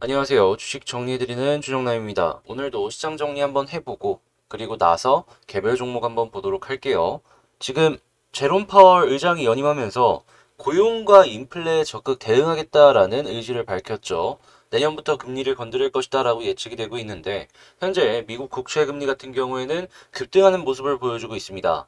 안녕하세요. 주식 정리해드리는 주정남입니다. 오늘도 시장 정리 한번 해보고 그리고 나서 개별 종목 한번 보도록 할게요. 지금 제롬 파월 의장이 연임하면서 고용과 인플레에 적극 대응하겠다라는 의지를 밝혔죠. 내년부터 금리를 건드릴 것이다라고 예측이 되고 있는데 현재 미국 국채 금리 같은 경우에는 급등하는 모습을 보여주고 있습니다.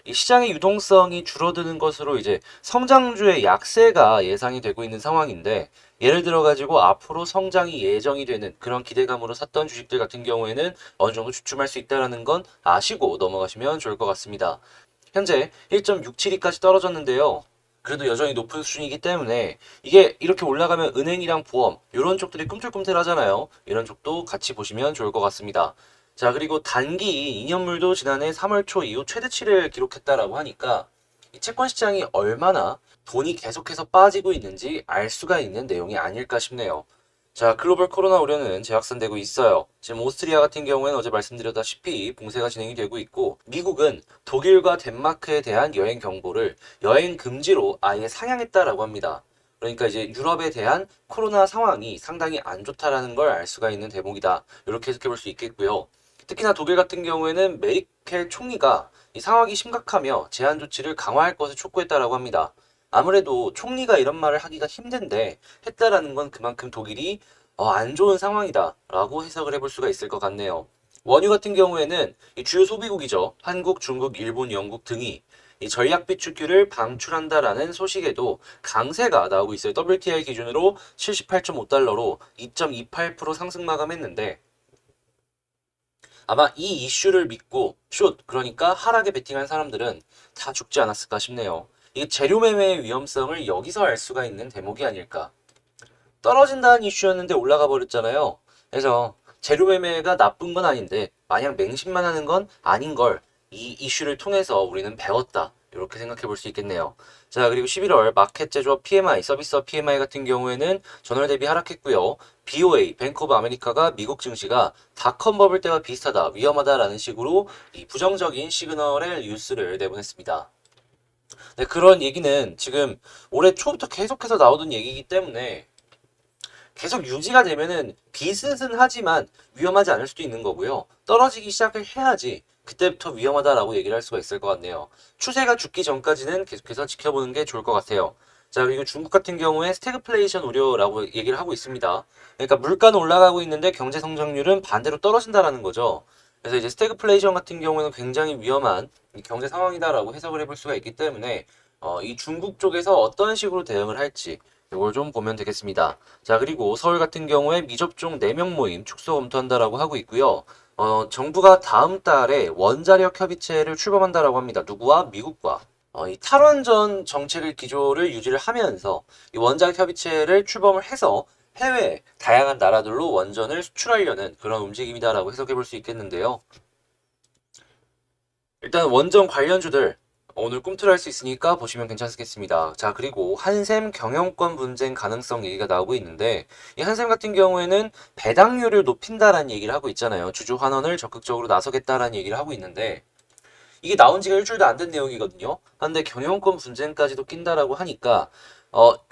이 시장의 유동성이 줄어드는 것으로 이제 성장주의 약세가 예상이 되고 있는 상황인데 예를 들어 가지고 앞으로 성장이 예정이 되는 그런 기대감으로 샀던 주식들 같은 경우에는 어느 정도 주춤할 수 있다는 건 아시고 넘어가시면 좋을 것 같습니다. 현재 1.672까지 떨어졌는데요. 그래도 여전히 높은 수준이기 때문에 이게 이렇게 올라가면 은행이랑 보험 이런 쪽들이 꿈틀꿈틀하잖아요. 이런 쪽도 같이 보시면 좋을 것 같습니다. 자, 그리고 단기 2년물도 지난해 3월 초 이후 최대치를 기록했다라고 하니까 이 채권 시장이 얼마나 돈이 계속해서 빠지고 있는지 알 수가 있는 내용이 아닐까 싶네요. 자, 글로벌 코로나 우려는 재확산되고 있어요. 지금 오스트리아 같은 경우에는 어제 말씀드렸다시피 봉쇄가 진행이 되고 있고, 미국은 독일과 덴마크에 대한 여행 경보를 여행 금지로 아예 상향했다라고 합니다. 그러니까 이제 유럽에 대한 코로나 상황이 상당히 안 좋다라는 걸 알 수가 있는 대목이다. 이렇게 해석해 볼 수 있겠고요. 특히나 독일 같은 경우에는 메르켈 총리가 이 상황이 심각하며 제한 조치를 강화할 것을 촉구했다라고 합니다. 아무래도 총리가 이런 말을 하기가 힘든데 했다라는 건 그만큼 독일이 안 좋은 상황이다라고 해석을 해볼 수가 있을 것 같네요. 원유 같은 경우에는 이 주요 소비국이죠. 한국, 중국, 일본, 영국 등이 이 전략 비축유를 방출한다라는 소식에도 강세가 나오고 있어요. WTI 기준으로 78.5달러로 2.28% 상승 마감했는데 아마 이 이슈를 믿고 그러니까 하락에 베팅한 사람들은 다 죽지 않았을까 싶네요. 이게 재료 매매의 위험성을 여기서 알 수가 있는 대목이 아닐까. 떨어진다는 이슈였는데 올라가 버렸잖아요. 그래서 재료 매매가 나쁜 건 아닌데 마냥 맹신만 하는 건 아닌 걸 이 이슈를 통해서 우리는 배웠다. 이렇게 생각해 볼 수 있겠네요. 자, 그리고 11월 마켓 제조업 PMI, 서비스업 PMI 같은 경우에는 전월 대비 하락했고요. BOA, 뱅크 오브 아메리카가 미국 증시가 닷컴 버블 때와 비슷하다, 위험하다라는 식으로 이 부정적인 시그널의 뉴스를 내보냈습니다. 네, 그런 얘기는 지금 올해 초부터 계속해서 나오던 얘기이기 때문에 계속 유지가 되면은 비슷은 하지만 위험하지 않을 수도 있는 거고요. 떨어지기 시작을 해야지 그때부터 위험하다라고 얘기를 할 수가 있을 것 같네요. 추세가 죽기 전까지는 계속해서 지켜보는 게 좋을 것 같아요. 자, 그리고 중국 같은 경우에 스태그플레이션 우려라고 얘기를 하고 있습니다. 그러니까 물가는 올라가고 있는데 경제 성장률은 반대로 떨어진다라는 거죠. 그래서 이제 스태그플레이션 같은 경우에는 굉장히 위험한 경제 상황이다라고 해석을 해볼 수가 있기 때문에 이 중국 쪽에서 어떤 식으로 대응을 할지 이걸 좀 보면 되겠습니다. 자, 그리고 서울 같은 경우에 미접종 4명 모임 축소 검토한다라고 하고 있고요. 정부가 다음 달에 원자력 협의체를 출범한다라고 합니다. 누구와? 미국과. 이 탈원전 정책을 기조를 유지를 하면서 이 원자력 협의체를 출범을 해서 해외 다양한 나라들로 원전을 수출하려는 그런 움직임이다라고 해석해 볼 수 있겠는데요. 일단 원전 관련주들 오늘 꿈틀할 수 있으니까 보시면 괜찮겠습니다. 자, 그리고 한샘 경영권 분쟁 가능성 얘기가 나오고 있는데 이 한샘 같은 경우에는 배당률을 높인다라는 얘기를 하고 있잖아요. 주주 환원을 적극적으로 나서겠다라는 얘기를 하고 있는데 이게 나온 지가 일주일도 안 된 내용이거든요. 근데 경영권 분쟁까지도 낀다라고 하니까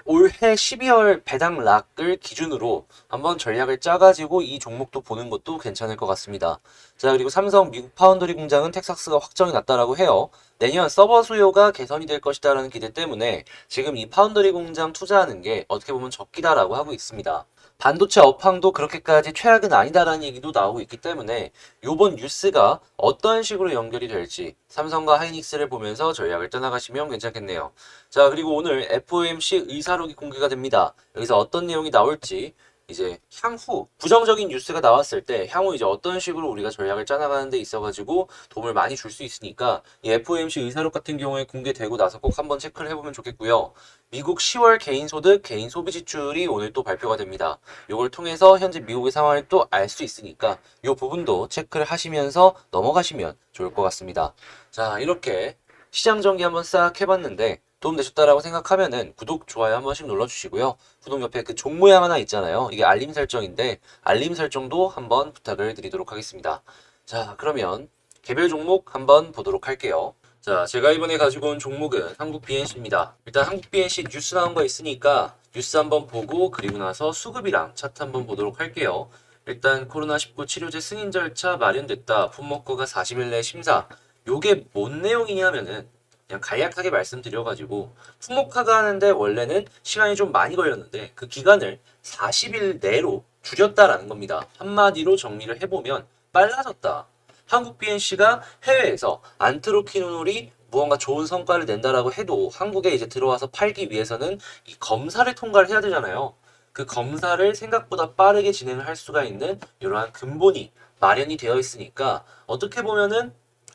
올해 12월 배당 락을 기준으로 한번 전략을 짜가지고 이 종목도 보는 것도 괜찮을 것 같습니다. 자, 그리고 삼성 미국 파운드리 공장은 텍사스가 확정이 났다라고 해요. 내년 서버 수요가 개선이 될 것이다라는 기대 때문에 지금 이 파운드리 공장 투자하는 게 어떻게 보면 적기다라고 하고 있습니다. 반도체 업황도 그렇게까지 최악은 아니다라는 얘기도 나오고 있기 때문에 요번 뉴스가 어떤 식으로 연결이 될지 삼성과 하이닉스를 보면서 전략을 떠나가시면 괜찮겠네요. 자, 그리고 오늘 FOMC 의사록이 공개가 됩니다. 여기서 어떤 내용이 나올지 이제 향후 부정적인 뉴스가 나왔을 때 향후 이제 어떤 식으로 우리가 전략을 짜나가는 데 있어가지고 도움을 많이 줄 수 있으니까 이 FOMC 의사록 같은 경우에 공개되고 나서 꼭 한번 체크를 해보면 좋겠고요. 미국 10월 개인소득, 개인 소비 지출이 오늘 또 발표가 됩니다. 이걸 통해서 현재 미국의 상황을 또 알 수 있으니까 이 부분도 체크를 하시면서 넘어가시면 좋을 것 같습니다. 자, 이렇게 시장 정리 한번 싹 해봤는데 도움되셨다라고 생각하면은 구독, 좋아요 한 번씩 눌러주시고요. 구독 옆에 그 종 모양 하나 있잖아요. 이게 알림 설정인데 알림 설정도 한번 부탁을 드리도록 하겠습니다. 자, 그러면 개별 종목 한번 보도록 할게요. 자, 제가 이번에 가지고 온 종목은 한국 BNC입니다. 일단 한국 BNC 뉴스 나온 거 있으니까 뉴스 한번 보고 그리고 나서 수급이랑 차트 한번 보도록 할게요. 일단 코로나19 치료제 승인 절차 마련됐다. 품목거가 40일 내 심사. 요게 뭔 내용이냐면은 그냥 간략하게 말씀드려가지고 품목화가 하는데 원래는 시간이 좀 많이 걸렸는데 그 기간을 40일 내로 줄였다라는 겁니다. 한마디로 정리를 해보면 빨라졌다. 한국 BNC가 해외에서 안트로키노놀이 무언가 좋은 성과를 낸다라고 해도 한국에 이제 들어와서 팔기 위해서는 이 검사를 통과를 해야 되잖아요. 그 검사를 생각보다 빠르게 진행을 할 수가 있는 이러한 근본이 마련이 되어 있으니까 어떻게 보면은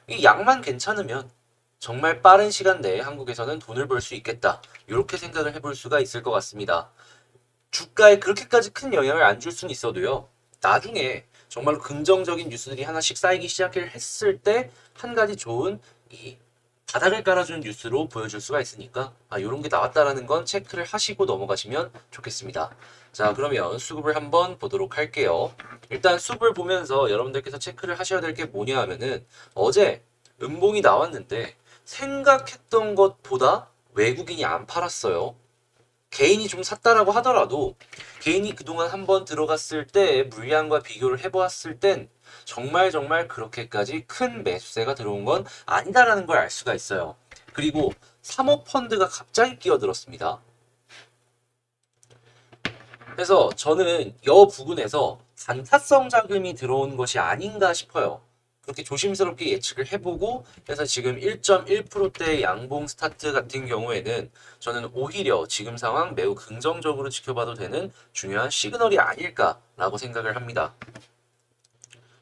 이 약만 괜찮으면 정말 빠른 시간 내에 한국에서는 돈을 벌 수 있겠다. 이렇게 생각을 해볼 수가 있을 것 같습니다. 주가에 그렇게까지 큰 영향을 안 줄 수는 있어도요. 나중에 정말로 긍정적인 뉴스들이 하나씩 쌓이기 시작을 했을 때 한 가지 좋은 이 바닥을 깔아주는 뉴스로 보여줄 수가 있으니까 이런 게 나왔다라는 건 체크를 하시고 넘어가시면 좋겠습니다. 자, 그러면 수급을 한번 보도록 할게요. 일단 수급을 보면서 여러분들께서 체크를 하셔야 될 게 뭐냐 하면은 어제 음봉이 나왔는데 생각했던 것보다 외국인이 안 팔았어요. 개인이 좀 샀다라고 하더라도 개인이 그동안 한번 들어갔을 때 물량과 비교를 해보았을 땐 정말 그렇게까지 큰 매수세가 들어온 건 아니다라는 걸 알 수가 있어요. 그리고 사모펀드가 갑자기 끼어들었습니다. 그래서 저는 여 부분에서 단타성 자금이 들어온 것이 아닌가 싶어요. 그렇게 조심스럽게 예측을 해보고 그래서 지금 1.1%대 양봉 스타트 같은 경우에는 저는 오히려 지금 상황 매우 긍정적으로 지켜봐도 되는 중요한 시그널이 아닐까라고 생각을 합니다.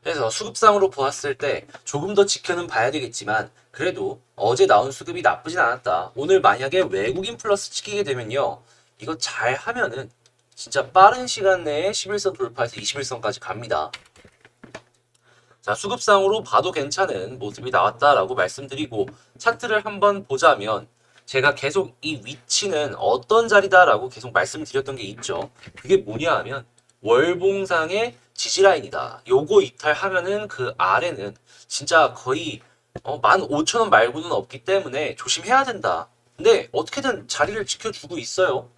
그래서 수급상으로 보았을 때 조금 더 지켜는 봐야 되겠지만 그래도 어제 나온 수급이 나쁘진 않았다. 오늘 만약에 외국인 플러스 찍히게 되면요. 이거 잘 하면은 진짜 빠른 시간 내에 11선 돌파해서 21선까지 갑니다. 자, 수급상으로 봐도 괜찮은 모습이 나왔다라고 말씀드리고 차트를 한번 보자면 제가 계속 이 위치는 어떤 자리다라고 계속 말씀드렸던 게 있죠. 그게 뭐냐 하면 월봉상의 지지라인이다. 요거 이탈하면은 그 아래는 진짜 거의 15,000원 말고는 없기 때문에 조심해야 된다. 근데 어떻게든 자리를 지켜주고 있어요.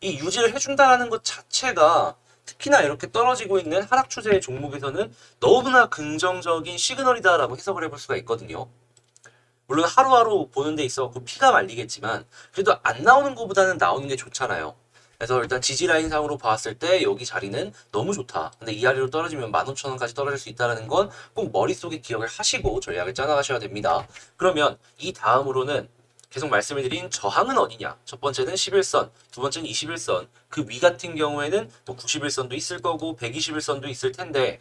이 유지를 해준다라는 것 자체가 특히나 이렇게 떨어지고 있는 하락 추세의 종목에서는 너무나 긍정적인 시그널이다라고 해석을 해볼 수가 있거든요. 물론 하루하루 보는 데 있어 피가 말리겠지만 그래도 안 나오는 것보다는 나오는 게 좋잖아요. 그래서 일단 지지 라인 상으로 봤을 때 여기 자리는 너무 좋다. 근데 이 아래로 떨어지면 15,000원까지 떨어질 수 있다는 건 꼭 머릿속에 기억을 하시고 전략을 짜나가셔야 됩니다. 그러면 이 다음으로는 계속 말씀을 드린 저항은 어디냐? 첫 번째는 11선, 두 번째는 21선. 그 위 같은 경우에는 뭐 91선도 있을 거고 121선도 있을 텐데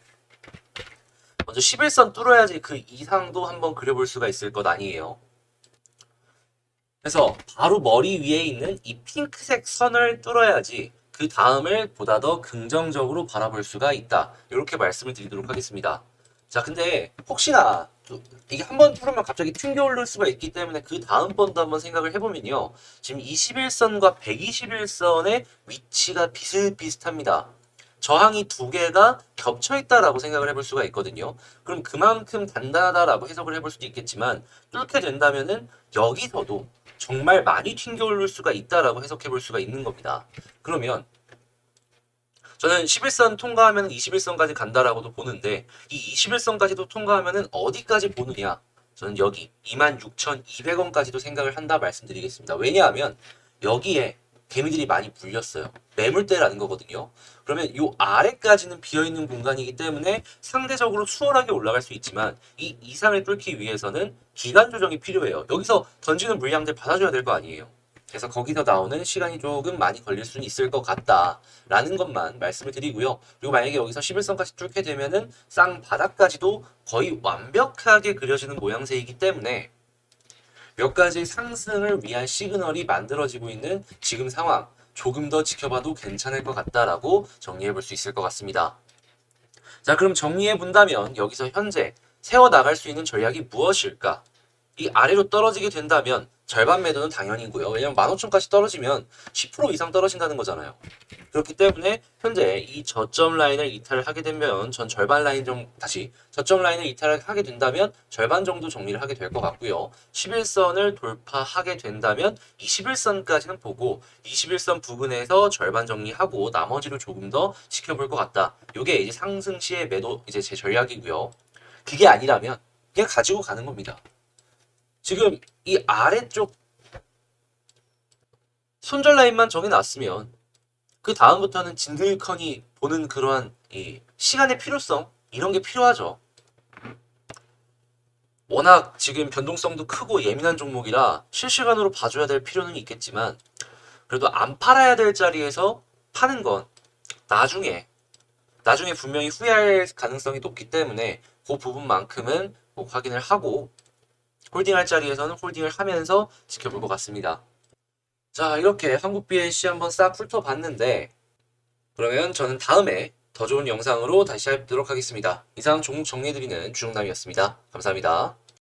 먼저 11선 뚫어야지 그 이상도 한번 그려볼 수가 있을 것 아니에요. 그래서 바로 머리 위에 있는 이 핑크색 선을 뚫어야지 그 다음을 보다 더 긍정적으로 바라볼 수가 있다. 이렇게 말씀을 드리도록 하겠습니다. 자, 근데 혹시나 이게 한 번 뚫으면 갑자기 튕겨 오를 수가 있기 때문에 그 다음번도 한번 생각을 해보면요. 지금 21선과 121선의 위치가 비슷비슷합니다. 저항이 두 개가 겹쳐 있다라고 생각을 해볼 수가 있거든요. 그럼 그만큼 단단하다라고 해석을 해볼 수도 있겠지만 뚫게 된다면은 여기서도 정말 많이 튕겨 오를 수가 있다라고 해석해 볼 수가 있는 겁니다. 그러면 저는 11선 통과하면 21선까지 간다라고도 보는데 이 21선까지도 통과하면 어디까지 보느냐? 저는 여기 26,200원까지도 생각을 한다 말씀드리겠습니다. 왜냐하면 여기에 개미들이 많이 물렸어요. 매물대라는 거거든요. 그러면 이 아래까지는 비어있는 공간이기 때문에 상대적으로 수월하게 올라갈 수 있지만 이 이상을 뚫기 위해서는 기간 조정이 필요해요. 여기서 던지는 물량들 받아줘야 될 거 아니에요. 그래서 거기서 나오는 시간이 조금 많이 걸릴 수는 있을 것 같다라는 것만 말씀을 드리고요. 그리고 만약에 여기서 11선까지 뚫게 되면은 쌍바닥까지도 거의 완벽하게 그려지는 모양새이기 때문에 몇 가지 상승을 위한 시그널이 만들어지고 있는 지금 상황 조금 더 지켜봐도 괜찮을 것 같다라고 정리해 볼 수 있을 것 같습니다. 자, 그럼 정리해 본다면 여기서 현재 세워나갈 수 있는 전략이 무엇일까? 이 아래로 떨어지게 된다면 절반 매도는 당연이고요. 왜냐면 15,000까지 떨어지면 10% 이상 떨어진다는 거잖아요. 그렇기 때문에 현재 이 저점 라인을 이탈하게 되면 전 절반 라인 좀 다시 저점 라인을 이탈하게 된다면 절반 정도 정리를 하게 될 것 같고요. 11선을 돌파하게 된다면 21선까지는 보고 21선 부근에서 절반 정리하고 나머지를 조금 더 지켜볼 것 같다. 이게 이제 상승 시의 매도 이제 제 전략이고요. 그게 아니라면 그냥 가지고 가는 겁니다. 지금 이 아래쪽 손절 라인만 정해놨으면 그 다음부터는 진들커니 보는 그러한 이 시간의 필요성 이런 게 필요하죠. 워낙 지금 변동성도 크고 예민한 종목이라 실시간으로 봐줘야 될 필요는 있겠지만 그래도 안 팔아야 될 자리에서 파는 건 나중에 분명히 후회할 가능성이 높기 때문에 그 부분만큼은 꼭 확인을 하고 홀딩할 자리에서는 홀딩을 하면서 지켜볼 것 같습니다. 자, 이렇게 한국 BNC 한번 싹 훑어봤는데 그러면 저는 다음에 더 좋은 영상으로 다시 뵙도록 하겠습니다. 이상 종목 정리해드리는 주영남이었습니다. 감사합니다.